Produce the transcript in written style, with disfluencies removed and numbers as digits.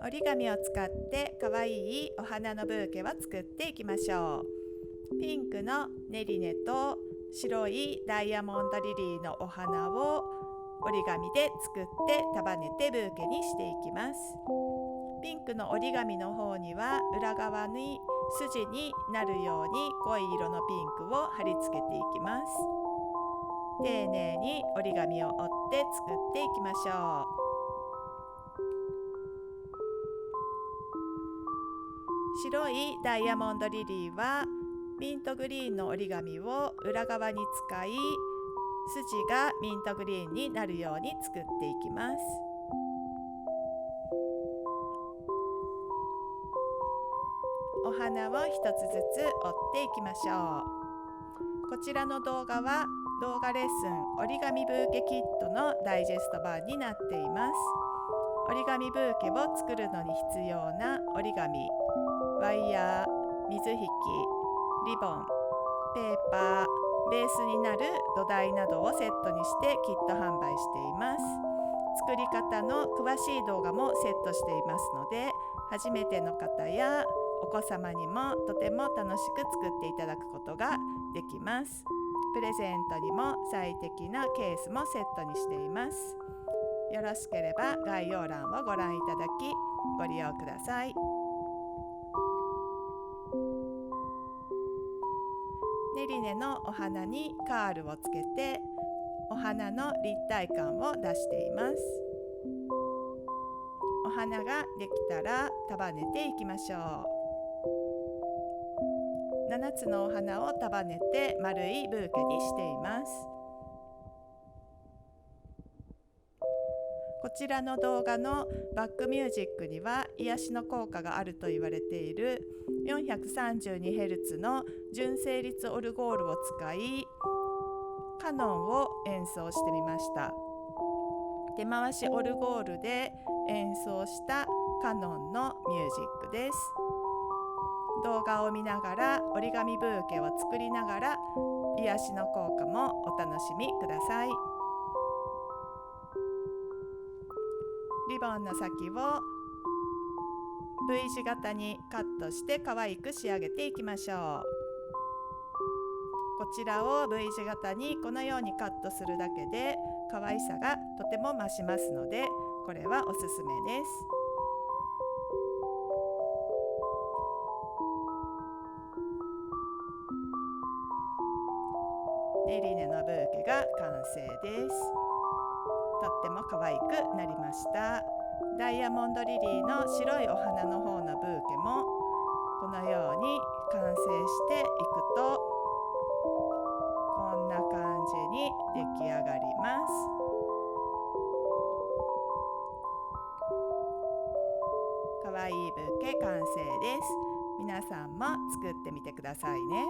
折り紙を使ってかわいいお花のブーケを作っていきましょう。ピンクのネリネと白いダイヤモンドリリーのお花を折り紙で作って束ねてブーケにしていきます。ピンクの折り紙の方には裏側に筋になるように濃い色のピンクを貼り付けていきます。丁寧に折り紙を折って作っていきましょう。白いダイヤモンドリリーはミントグリーンの折り紙を裏側に使い、筋がミントグリーンになるように作っていきます。お花を一つずつ折っていきましょう。こちらの動画は動画レッスン折り紙ブーケキットのダイジェスト版になっています。折り紙ブーケを作るのに必要な折り紙、ワイヤー、水引き、リボン、ペーパー、ベースになる土台などをセットにしてキット販売しています。作り方の詳しい動画もセットしていますので、初めての方やお子様にもとても楽しく作っていただくことができます。プレゼントにも最適なケースもセットにしています。よろしければ概要欄をご覧いただきご利用ください。ネリネのお花にカールをつけてお花の立体感を出しています。お花ができたら束ねていきましょう。7つのお花を束ねて丸いブーケにしています。こちらの動画のバックミュージックには癒しの効果があると言われている 432Hz の純正率オルゴールを使いカノンを演奏してみました。手回しオルゴールで演奏したカノンのミュージックです。動画を見ながら折り紙ブーケを作りながら癒しの効果もお楽しみください。リボンの先を V 字型にカットして可愛く仕上げていきましょう。こちらを V 字型にこのようにカットするだけで可愛さがとても増しますので、これはおすすめです。ネリネのブーケが完成です。とっても可愛くなりました。ダイヤモンドリリーの白いお花の方のブーケもこのように完成していくとこんな感じに出来上がります。可愛いブーケ完成です。皆さんも作ってみてくださいね。